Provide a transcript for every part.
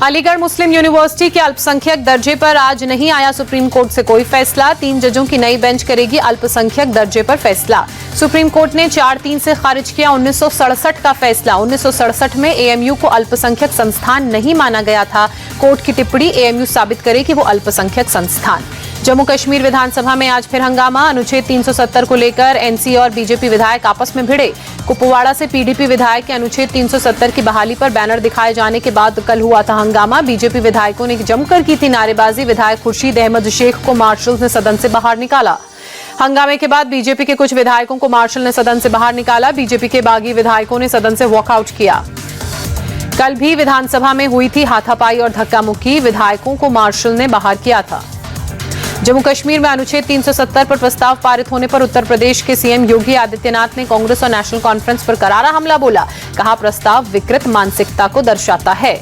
अलीगढ़ मुस्लिम university के अल्पसंख्यक दर्जे पर आज नहीं आया सुप्रीम कोर्ट से कोई फैसला। 3 जजों की नई बेंच करेगी अल्पसंख्यक दर्जे पर फैसला। सुप्रीम कोर्ट ने 4-3 से खारिज किया 1967 का फैसला। 1967 में एएमयू को अल्पसंख्यक संस्थान नहीं माना गया था। कोर्ट की टिप्पणी एएमयू साबित करे कि वो अल्पसंख्यक संस्थान। जम्मू कश्मीर विधानसभा में आज फिर हंगामा। अनुच्छेद 370 को लेकर एनसी और बीजेपी विधायक आपस में भिड़े। कुपवाड़ा से पीडीपी विधायक के अनुच्छेद 370 की बहाली पर बैनर दिखाए जाने के बाद कल हुआ था हंगामा। बीजेपी विधायकों ने जमकर की थी नारेबाजी। विधायक खुर्शीद अहमद शेख को मार्शल ने सदन से बाहर निकाला। हंगामे के बाद बीजेपी के कुछ विधायकों को मार्शल ने सदन से बाहर निकाला। बीजेपी के बागी विधायकों ने सदन से वॉकआउट किया। कल भी विधानसभा में हुई थी हाथापाई और धक्का मुक्की। विधायकों को मार्शल ने बाहर किया था। जम्मू कश्मीर में अनुच्छेद 370 पर प्रस्ताव पारित होने पर उत्तर प्रदेश के सीएम योगी आदित्यनाथ ने कांग्रेस और नेशनल कॉन्फ्रेंस पर करारा हमला बोला। कहा, प्रस्ताव विकृत मानसिकता को दर्शाता है।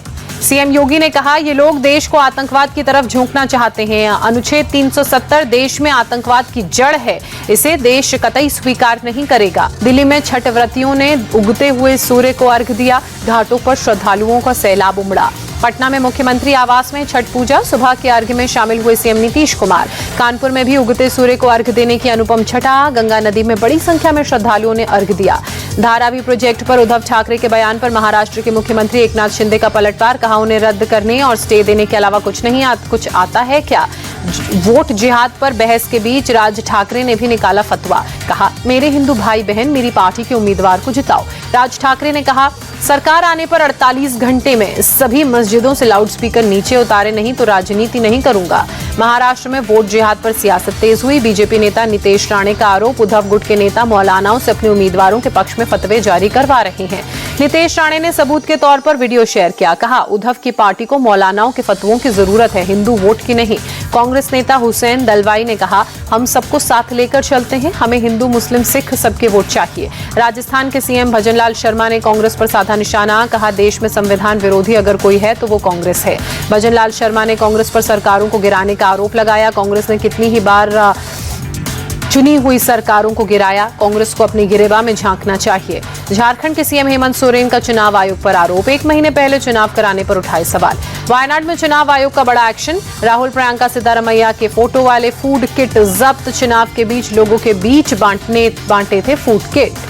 सीएम योगी ने कहा, ये लोग देश को आतंकवाद की तरफ झोंकना चाहते हैं। अनुच्छेद 370 देश में आतंकवाद की जड़ है। इसे देश कतई स्वीकार नहीं करेगा। दिल्ली में छठ व्रतियों ने उगते हुए सूर्य को अर्घ्य दिया। घाटों पर श्रद्धालुओं का सैलाब उमड़ा। पटना में मुख्यमंत्री आवास में छठ पूजा। सुबह के अर्घ्य में शामिल हुए सीएम नीतीश कुमार। कानपुर में भी उगते सूर्य को अर्घ्य देने की अनुपम छठा। गंगा नदी में बड़ी संख्या में श्रद्धालुओं ने अर्घ्य दिया। धारावी प्रोजेक्ट पर उद्धव ठाकरे के बयान पर महाराष्ट्र के मुख्यमंत्री एकनाथ शिंदे का पलटवार। कहा, उन्हें रद्द करने और स्टे देने के अलावा कुछ आता है क्या। वोट जिहाद पर बहस के बीच राज ठाकरे ने भी निकाला फतवा। कहा, मेरे हिंदू भाई बहन मेरी पार्टी के उम्मीदवार को जिताओ। राज ठाकरे ने कहा, सरकार आने पर 48 घंटे में सभी मस्जिदों से लाउडस्पीकर नीचे उतारे, नहीं तो राजनीति नहीं करूंगा। महाराष्ट्र में वोट जिहाद पर सियासत तेज हुई। बीजेपी नेता नितेश राणे का आरोप, उद्धव गुट के नेता मौलानाओं से अपने उम्मीदवारों के पक्ष में फतवे जारी करवा रहे हैं। नितेश राणे ने सबूत के तौर पर वीडियो शेयर किया। कहा, उद्धव की पार्टी को मौलानाओं के फतवों की जरूरत है, हिंदू वोट की नहीं। कांग्रेस नेता हुसैन दलवाई ने कहा, हम सबको साथ लेकर चलते हैं, हमें हिंदू मुस्लिम सिख सबके वोट चाहिए। राजस्थान के सीएम भजनलाल शर्मा ने कांग्रेस पर साधा निशाना। कहा, देश में संविधान विरोधी अगर कोई है तो वो कांग्रेस है। भजनलाल शर्मा ने कांग्रेस पर सरकारों को गिराने का आरोप लगाया। कांग्रेस ने कितनी ही बार चुनी हुई सरकारों को गिराया, कांग्रेस को अपनी गिरेबान में झांकना चाहिए। झारखंड के सीएम हेमंत सोरेन का चुनाव आयोग पर आरोप। 1 महीने पहले चुनाव कराने पर उठाए सवाल। वायनाड में चुनाव आयोग का बड़ा एक्शन। राहुल प्रियंका सिद्धारमैया के फोटो वाले फूड किट जब्त। चुनाव के बीच लोगों के बीच बांटे थे फूड किट।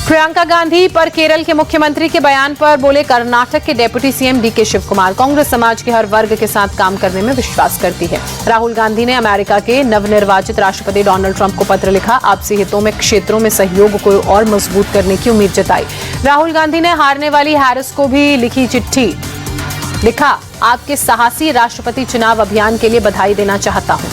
प्रियंका गांधी पर केरल के मुख्यमंत्री के बयान पर बोले कर्नाटक के deputy CM DK Shiv Kumar, Congress समाज के हर वर्ग के साथ काम करने में विश्वास करती है। राहुल गांधी ने अमेरिका के नवनिर्वाचित राष्ट्रपति डोनाल्ड ट्रंप को पत्र लिखा। आपसी हितों में क्षेत्रों में सहयोग को और मजबूत करने की उम्मीद जताई। राहुल गांधी ने हारने वाली हैरिस को भी लिखी चिट्ठी। लिखा, आपके साहसी राष्ट्रपति चुनाव अभियान के लिए बधाई देना चाहता हूं।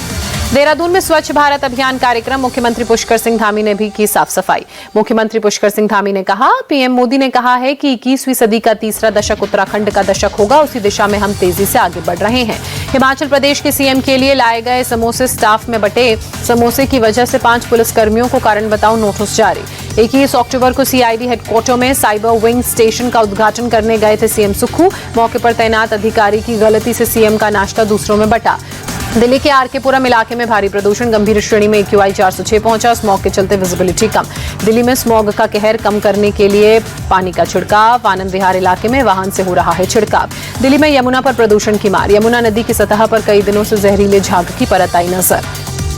देहरादून में स्वच्छ भारत अभियान कार्यक्रम। मुख्यमंत्री पुष्कर सिंह धामी ने भी की साफ सफाई। मुख्यमंत्री पुष्कर सिंह धामी ने कहा, पीएम मोदी ने कहा है कि 21वीं सदी का तीसरा दशक उत्तराखंड का दशक होगा। उसी दिशा में हम तेजी से आगे बढ़ रहे हैं। हिमाचल प्रदेश के सीएम के लिए लाए गए समोसे स्टाफ में बटे। समोसे की वजह से 5 पुलिसकर्मियों को कारण बताओ नोटिस जारी। 21 अक्टूबर को सीआईडी हेडक्वार्टर में साइबर विंग स्टेशन का उद्घाटन करने गए थे सीएम सुक्खू। मौके पर तैनात अधिकारी की गलती से सीएम का नाश्ता दूसरों में बटा। दिल्ली के आरकेपुरम इलाके में भारी प्रदूषण। गंभीर श्रेणी में AQI 406 पहुंचा। स्मॉग के चलते विजिबिलिटी कम। दिल्ली में स्मॉग का कहर कम करने के लिए पानी का छिड़काव। आनंद विहार इलाके में वाहन से हो रहा है छिड़काव। दिल्ली में यमुना पर प्रदूषण की मार। यमुना नदी की सतह पर कई दिनों से जहरीले झाग की परत आई नजर।